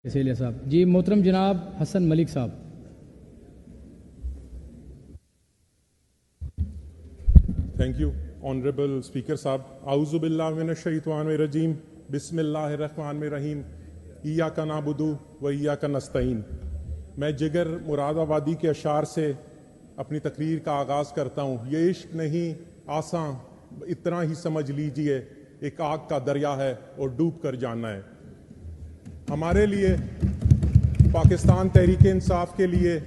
اسیلیا صاحب جی، محترم جناب حسن ملک صاحب. تھینک یو آنریبل اسپیکر صاحب. اعوذ باللہ من الشیطان الرجیم. بسم اللہ الرحمن الرحیم. ایاک نعبد و ایاک نستعین. میں جگر مراد آبادی کے اشعار سے اپنی تقریر کا آغاز کرتا ہوں. یہ عشق نہیں آساں اتنا ہی سمجھ لیجئے، ایک آگ کا دریا ہے اور ڈوب کر جانا ہے. ہمارے لیے، پاکستان تحریک انصاف کے لیے،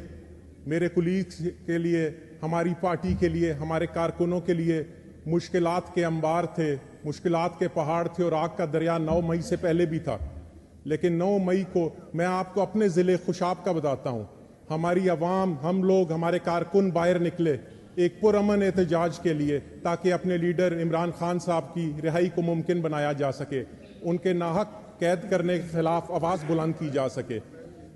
میرے کولیگز کے لیے، ہماری پارٹی کے لیے، ہمارے کارکنوں کے لیے مشکلات کے انبار تھے، مشکلات کے پہاڑ تھے، اور آگ کا دریا 9 مئی سے پہلے بھی تھا. لیکن 9 مئی کو میں آپ کو اپنے ضلع خوشاب کا بتاتا ہوں. ہماری عوام، ہم لوگ، ہمارے کارکن باہر نکلے ایک پرامن احتجاج کے لیے، تاکہ اپنے لیڈر عمران خان صاحب کی رہائی کو ممکن بنایا جا سکے، ان کے ناحق قید کرنے کے خلاف آواز بلند کی جا سکے.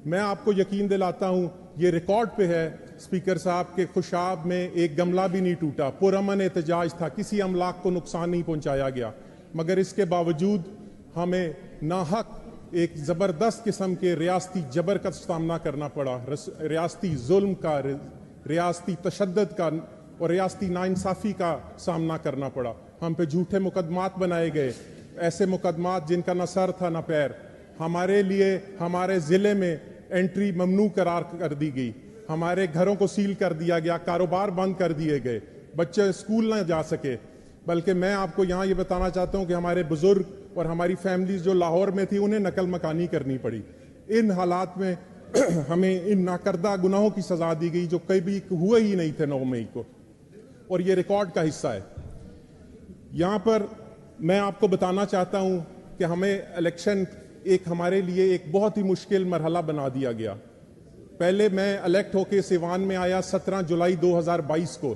میں آپ کو یقین دلاتا ہوں، یہ ریکارڈ پہ ہے اسپیکر صاحب کے خوشاب میں ایک گملہ بھی نہیں ٹوٹا. پرامن احتجاج تھا، کسی املاک کو نقصان نہیں پہنچایا گیا. مگر اس کے باوجود ہمیں ناحق ایک زبردست قسم کے ریاستی جبر کا سامنا کرنا پڑا، ریاستی ظلم کا، ریاستی تشدد کا اور ریاستی ناانصافی کا سامنا کرنا پڑا. ہم پہ جھوٹے مقدمات بنائے گئے، ایسے مقدمات جن کا نہ سر تھا نہ پیر. ہمارے لیے ہمارے ضلع میں انٹری ممنوع قرار کر دی گئی، ہمارے گھروں کو سیل کر دیا گیا، کاروبار بند کر دیے گئے، بچے اسکول نہ جا سکے. بلکہ میں آپ کو یہاں یہ بتانا چاہتا ہوں کہ ہمارے بزرگ اور ہماری فیملیز جو لاہور میں تھی، انہیں نقل مکانی کرنی پڑی. ان حالات میں ہمیں ان ناکردہ گناہوں کی سزا دی گئی جو کبھی ہوئے ہی نہیں تھے 9 مئی کو، اور یہ ریکارڈ کا حصہ ہے. یہاں پر میں آپ کو بتانا چاہتا ہوں کہ ہمیں الیکشن ایک ہمارے لیے ایک بہت ہی مشکل مرحلہ بنا دیا گیا. پہلے میں الیکٹ ہو کے سیوان میں آیا 17 جولائی 2022 کو.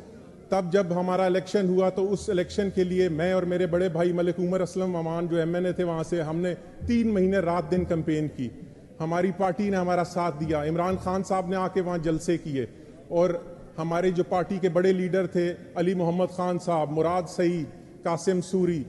تب جب ہمارا الیکشن ہوا تو اس الیکشن کے لیے میں اور میرے بڑے بھائی ملک عمر اسلم امان جو ایم این اے تھے وہاں سے، ہم نے 3 مہینے رات دن کمپین کی. ہماری پارٹی نے ہمارا ساتھ دیا. عمران خان صاحب نے آ کے وہاں جلسے کیے، اور ہمارے جو پارٹی کے بڑے لیڈر تھے، علی محمد خان صاحب، مراد سعید، قاسم سوری،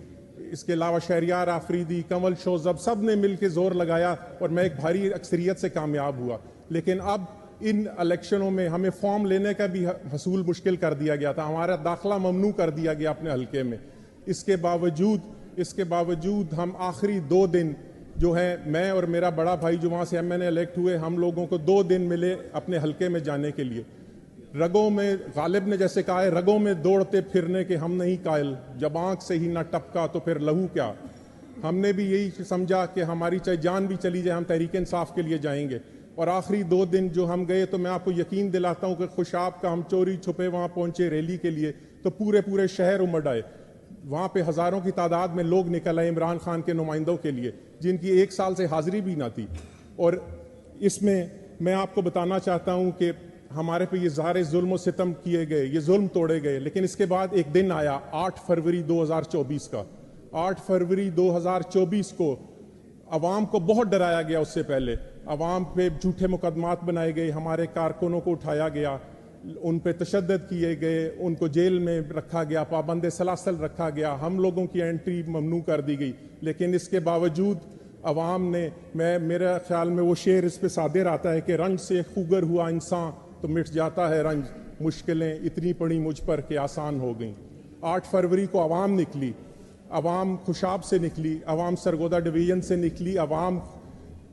اس کے علاوہ شہریار آفریدی، کنول شوزب، سب نے مل کے زور لگایا اور میں ایک بھاری اکثریت سے کامیاب ہوا. لیکن اب ان الیکشنوں میں ہمیں فارم لینے کا بھی حصول مشکل کر دیا گیا تھا، ہمارا داخلہ ممنوع کر دیا گیا اپنے حلقے میں. اس کے باوجود ہم آخری 2 دن جو ہے، میں اور میرا بڑا بھائی جو وہاں سے ایم این اے الیکٹ ہوئے، ہم لوگوں کو 2 دن ملے اپنے حلقے میں جانے کے لیے. رگوں میں، غالب نے جیسے کہا ہے، رگوں میں دوڑتے پھرنے کے ہم نہیں قائل، جب آنکھ سے ہی نہ ٹپکا تو پھر لہو کیا. ہم نے بھی یہی سمجھا کہ ہماری چاہے جان بھی چلی جائے، ہم تحریک انصاف کے لیے جائیں گے. اور آخری 2 دن جو ہم گئے تو میں آپ کو یقین دلاتا ہوں کہ خوشاب کا ہم چوری چھپے وہاں پہنچے ریلی کے لیے تو پورے شہر امڑ آئے. وہاں پہ ہزاروں کی تعداد میں لوگ نکل آئے عمران خان کے نمائندوں کے لیے، جن کی 1 سال سے حاضری بھی نہ تھی. اور اس میں آپ کو بتانا چاہتا ہوں کہ ہمارے پہ یہ سارے ظلم و ستم کیے گئے، یہ ظلم توڑے گئے. لیکن اس کے بعد ایک دن آیا 8 فروری 2024 کا. 8 فروری 2024 کو عوام کو بہت ڈرایا گیا. اس سے پہلے عوام پہ جھوٹے مقدمات بنائے گئے، ہمارے کارکنوں کو اٹھایا گیا، ان پہ تشدد کیے گئے، ان کو جیل میں رکھا گیا، پابند سلاسل رکھا گیا، ہم لوگوں کی انٹری ممنوع کر دی گئی. لیکن اس کے باوجود عوام نے، میرا خیال میں وہ شعر اس پہ صادر آتا ہے کہ رنج سے خوگر ہوا انسان تو مٹ جاتا ہے رنج، مشکلیں اتنی پڑی مجھ پر کہ آسان ہو گئیں. 8 فروری کو عوام نکلی، عوام خوشاب سے نکلی، عوام سرگودا ڈویژن سے نکلی، عوام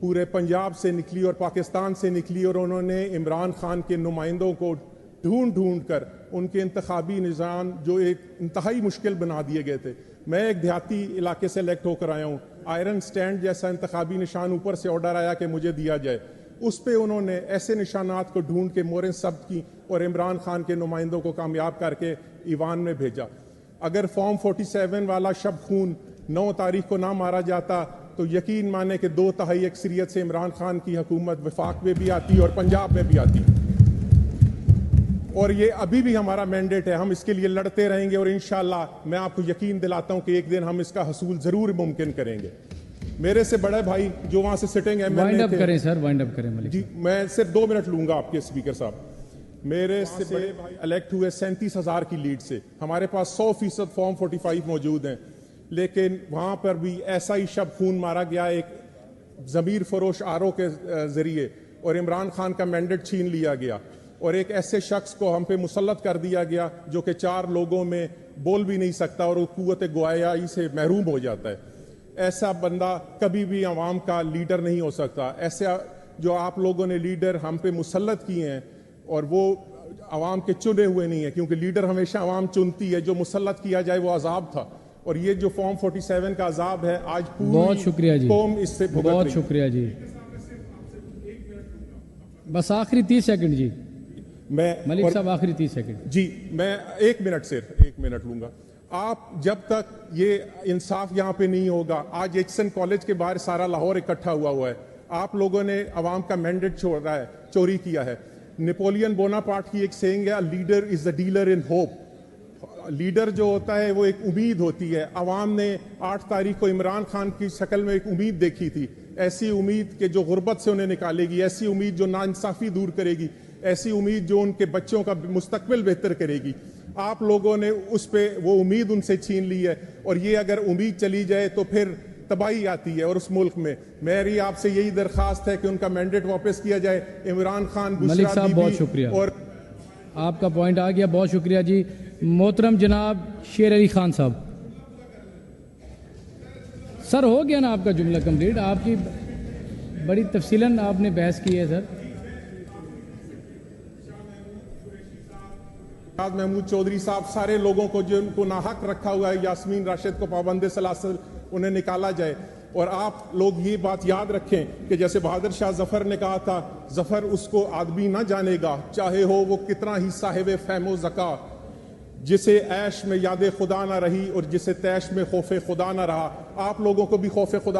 پورے پنجاب سے نکلی اور پاکستان سے نکلی، اور انہوں نے عمران خان کے نمائندوں کو ڈھونڈ کر ان کے انتخابی نظام جو ایک انتہائی مشکل بنا دیے گئے تھے. میں ایک دیہاتی علاقے سے الیکٹ ہو کر آیا ہوں، آئرن سٹینڈ جیسا انتخابی نشان اوپر سے آرڈر آیا کہ مجھے دیا جائے. اس پہ انہوں نے ایسے نشانات کو ڈھونڈ کے موریں ثبت کی اور عمران خان کے نمائندوں کو کامیاب کر کے ایوان میں بھیجا. اگر فارم 47 والا شب خون 9 تاریخ کو نہ مارا جاتا تو یقین مانے کہ 2/3 اکثریت سے عمران خان کی حکومت وفاق میں بھی آتی اور پنجاب میں بھی آتی. اور یہ ابھی بھی ہمارا مینڈیٹ ہے، ہم اس کے لیے لڑتے رہیں گے، اور انشاءاللہ میں آپ کو یقین دلاتا ہوں کہ ایک دن ہم اس کا حصول ضرور ممکن کریں گے. میرے سے بڑے بھائی جو وہاں سے سٹنگ ایم این اے تھے، وائنڈ اپ کریں سر، وائنڈ اپ کریں ملک. جی میں صرف 2 منٹ لوں گا آپ کے اسپیکر صاحب. میرے سے بڑے بھائی الیکٹ ہوئے 37,000 کی لیڈ سے. ہمارے پاس 100% فارم 45 موجود ہیں، لیکن وہاں پر بھی ایسا ہی شب خون مارا گیا. ایک ضمیر فروش آرو کے ذریعے اور عمران خان کا مینڈیٹ چھین لیا گیا اور ایک ایسے شخص کو ہم پہ مسلط کر دیا گیا جو کہ 4 لوگوں میں بول بھی نہیں سکتا اور وہ قوت گویائی سے محروم ہو جاتا ہے. ایسا بندہ کبھی بھی عوام کا لیڈر نہیں ہو سکتا. ایسا جو آپ لوگوں نے لیڈر ہم پہ مسلط کیے ہیں اور وہ عوام کے چنے ہوئے نہیں ہیں, کیونکہ لیڈر ہمیشہ عوام چنتی ہے. جو مسلط کیا جائے وہ عذاب تھا, اور یہ جو فارم 47 کا عذاب ہے آج بہت شکریہ جی, قوم اس سے بھگت بہت رہی. شکریہ جی. بس آخری 30 سیکنڈ جی ملک صاحب, آخری 30 سیکنڈ. جی میں 1 منٹ صرف 1 منٹ لوں گا. آپ جب تک یہ انصاف یہاں پہ نہیں ہوگا, آج ایچسن کالج کے باہر سارا لاہور اکٹھا ہوا ہے. آپ لوگوں نے عوام کا مینڈیٹ چھوڑا ہے, چوری کیا ہے. نیپولین بوناپارٹ کی ایک سینگ ہے, leader is the dealer in hope. Leader جو ہوتا ہے وہ ایک امید ہوتی ہے. عوام نے 8 تاریخ کو عمران خان کی شکل میں ایک امید دیکھی تھی, ایسی امید کہ جو غربت سے انہیں نکالے گی, ایسی امید جو ناانصافی دور کرے گی, ایسی امید جو ان کے بچوں کا مستقبل بہتر کرے گی. آپ لوگوں نے اس پہ وہ امید ان سے چھین لی ہے, اور یہ اگر امید چلی جائے تو پھر تباہی آتی ہے. اور اس ملک میں میری آپ سے یہی درخواست ہے کہ ان کا مینڈیٹ واپس کیا جائے. عمران خان, ملک بشرا صاحب بی بہت بی شکریہ, اور آپ کا پوائنٹ آ گیا. بہت شکریہ جی. محترم جناب شیر علی خان صاحب. سر ہو گیا نا آپ کا جملہ کمپلیٹ, آپ کی بڑی تفصیلاً آپ نے بحث کی ہے سر. محمود چودھری صاحب, سارے لوگوں کو جو ان کو ناحق رکھا ہوا ہے, یاسمین راشد کو پابند سلاسل, انہیں نکالا جائے. اور آپ لوگ یہ بات یاد رکھیں کہ جیسے بہادر شاہ ظفر نے کہا تھا, ظفر اس کو آدمی نہ جانے گا چاہے ہو وہ کتنا ہی صاحب فہم و ذکا, جسے عیش میں یاد خدا نہ رہی اور جسے تیش میں خوف خدا نہ رہا. آپ لوگوں کو بھی خوف خدا